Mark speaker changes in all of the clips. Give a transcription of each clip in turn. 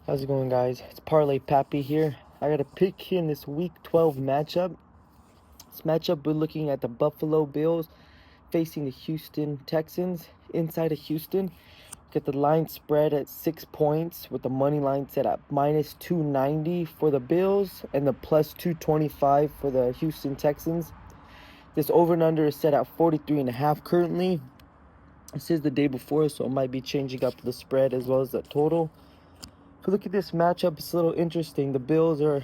Speaker 1: How's it going, guys? It's Parlay Pappy here. I got a pick here in this Week 12 matchup. This matchup, we're looking at the Buffalo Bills facing the Houston Texans. Inside of Houston, get the line spread at 6 points with the money line set at minus 290 for the Bills and the plus 225 for the Houston Texans. This over and under is set at 43.5 currently. This is the day before, so it might be changing up the spread as well as the total. If you look at this matchup, it's a little interesting. The Bills are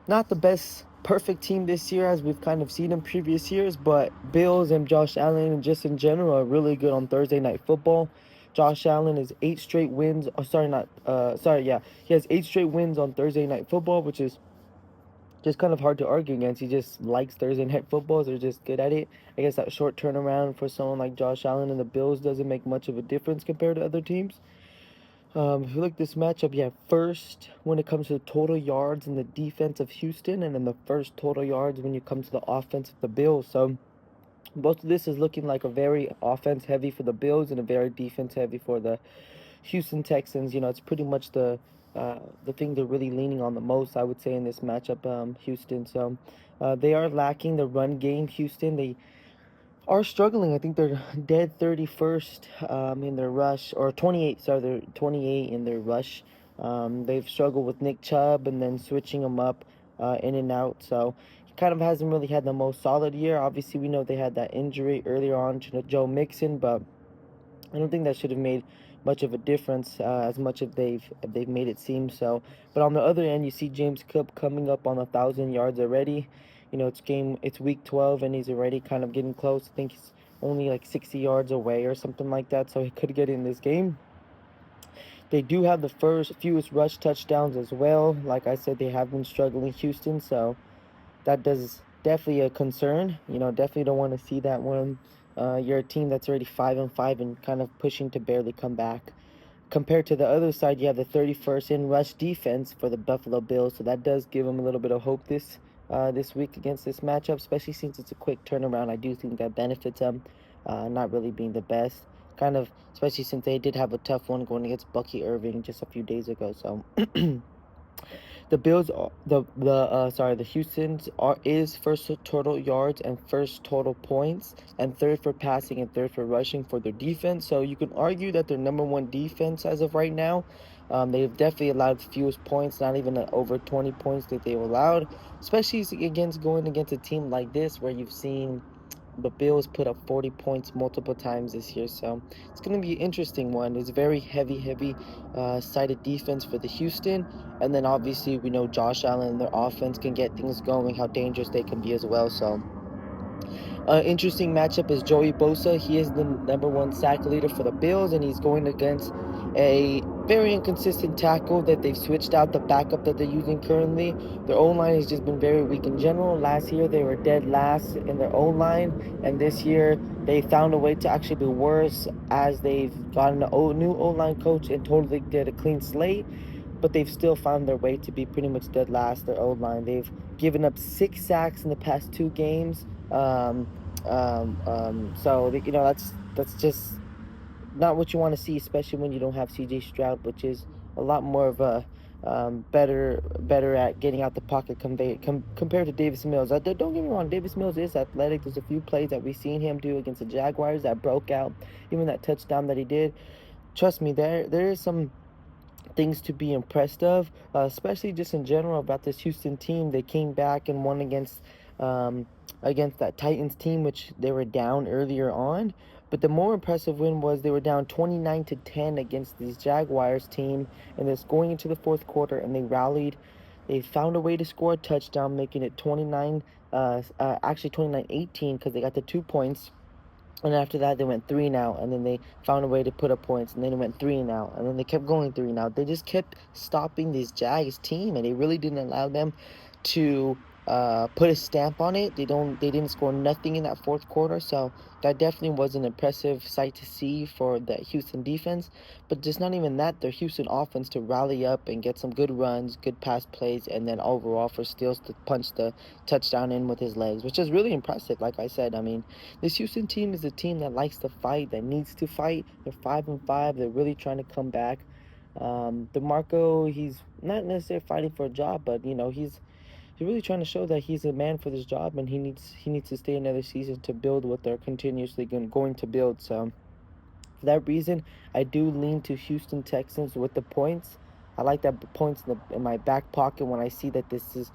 Speaker 1: not the best perfect team this year as we've kind of seen in previous years, but Bills and Josh Allen and just in general are really good on Thursday Night Football. Josh Allen is 8 straight wins. He has 8 straight wins on Thursday Night Football, which is just kind of hard to argue against. He just likes Thursday Night Football. They're just good at it. I guess that short turnaround for someone like Josh Allen and the Bills doesn't make much of a difference compared to other teams. If you look at this matchup, you have first when it comes to total yards in the defense of Houston, and then the first total yards when you come to the offense of the Bills. So most of this is looking like a very offense heavy for the Bills and a very defense heavy for the Houston Texans. It's pretty much the thing they're really leaning on the most, I would say, in this matchup, Houston. So they are lacking the run game. Houston, they are struggling. I think they're dead 31st in their rush, or 28. Sorry, they're 28 in their rush. They've struggled with Nick Chubb and then switching them up in and out. So he kind of hasn't really had the most solid year. Obviously, we know they had that injury earlier on to Joe Mixon, but I don't think that should have made much of a difference as much as they've made it seem. So, but on the other end, you see James Cook coming up on 1,000 yards already. It's week 12 and he's already kind of getting close. I think he's only like 60 yards away or something like that, so he could get in this game. They do have the fewest rush touchdowns as well. Like I said, they have been struggling, Houston, so that does definitely a concern. Definitely don't want to see that one. You're a team that's already 5-5 and kind of pushing to barely come back. Compared to the other side, you have the 31st in rush defense for the Buffalo Bills, so that does give them a little bit of hope this week against this matchup, especially since it's a quick turnaround. I do think that benefits them, not really being the best. Kind of, especially since they did have a tough one going against Bucky Irving just a few days ago. So the Bills, the Houston's is first total yards and first total points, and third for passing and third for rushing for their defense. So you can argue that they're number one defense as of right now. They've definitely allowed the fewest points, not even over 20 points that they've allowed, especially going against a team like this where you've seen the Bills put up 40 points multiple times this year. So it's going to be an interesting one. It's very heavy sided defense for the Houston. And then obviously we know Josh Allen and their offense can get things going, how dangerous they can be as well. So interesting matchup is Joey Bosa. He is the number one sack leader for the Bills, and he's going against a very inconsistent tackle that they've switched out the backup that they're using currently. Their O-line has just been very weak in general. Last year, they were dead last in their O-line, and this year, they found a way to actually be worse as they've gotten a new O-line coach and totally did a clean slate, but they've still found their way to be pretty much dead last, their O-line. They've given up 6 sacks in the past 2 games. So that's just not what you want to see, especially when you don't have C.J. Stroud, which is a lot more of a better at getting out the pocket compared to Davis Mills. Don't get me wrong, Davis Mills is athletic. There's a few plays that we've seen him do against the Jaguars that broke out, even that touchdown that he did. Trust me, there is some things to be impressed of, especially just in general about this Houston team. They came back and won against that Titans team, which they were down earlier on. But the more impressive win was they were down 29-10 against this Jaguars team, and it's going into the fourth quarter, and they rallied. They found a way to score a touchdown, making it 29-18 because they got the 2 points. And after that, they went 3-and-out, and then they found a way to put up points, and then they went 3-and-out, and then they kept going 3-and-out. They just kept stopping this Jags team, and they really didn't allow them to put a stamp on it. They didn't score nothing in that fourth quarter, so that definitely was an impressive sight to see for the Houston defense. But just not even that, their Houston offense to rally up and get some good runs, good pass plays, and then overall for Steele to punch the touchdown in with his legs, which is really impressive. Like I said, I mean, this Houston team is a team that likes to fight, that needs to fight. They're 5-5. They're really trying to come back. DeMarco, he's not necessarily fighting for a job, but he's really trying to show that he's a man for this job, and he needs to stay another season to build what they're continuously going to build. So for that reason, I do lean to Houston Texans with the points. I like that points in my back pocket when I see that this is,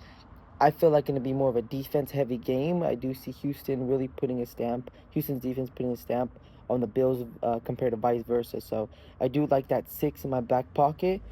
Speaker 1: I feel like, going to be more of a defense heavy game. I do see Houston's defense putting a stamp on the Bills compared to vice versa. So I do like that 6 in my back pocket,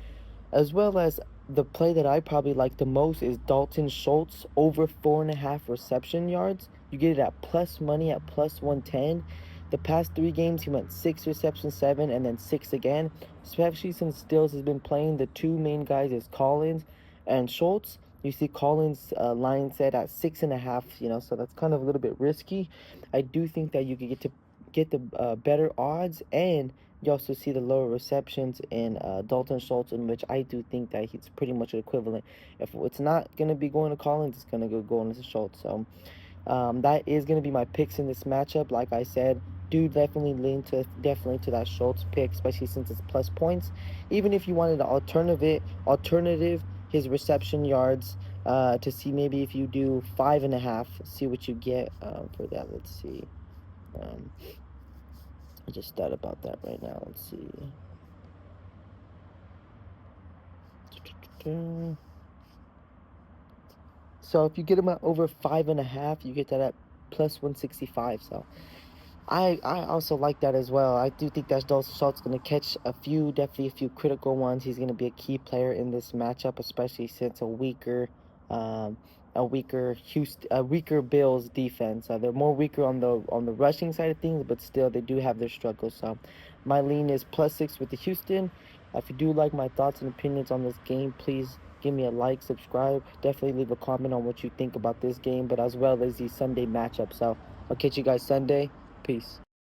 Speaker 1: as well as the play that I probably like the most is Dalton Schultz over 4.5 reception yards. You get it at plus money at plus 110. The past 3 games, he went 6 receptions, 7, and then 6 again. Especially since Stills has been playing, the two main guys is Collins and Schultz. You see Collins' line set at 6.5, so that's kind of a little bit risky. I do think that you could get the better odds, and you also see the lower receptions in Dalton Schultz, in which I do think that he's pretty much equivalent. If it's not going to be going to Collins, it's going to go going to Schultz. So that is going to be my picks in this matchup. Like I said, do definitely lean to that Schultz pick, especially since it's plus points. Even if you wanted an alternative his reception yards to see maybe if you do 5.5, see what you get for that. Let's see. Um, I just thought about that right now. Let's see. So if you get them at over 5.5, you get that at plus 165. So I also like that as well. I do think that Dalton Schultz going to catch definitely a few critical ones. He's going to be a key player in this matchup, especially since um, a weaker Bills defense. They're more weaker on the rushing side of things, but still they do have their struggles. So my lean is +6 with the Houston. If you do like my thoughts and opinions on this game, please give me a like, subscribe. Definitely leave a comment on what you think about this game, but as well as the Sunday matchup. So I'll catch you guys Sunday. Peace.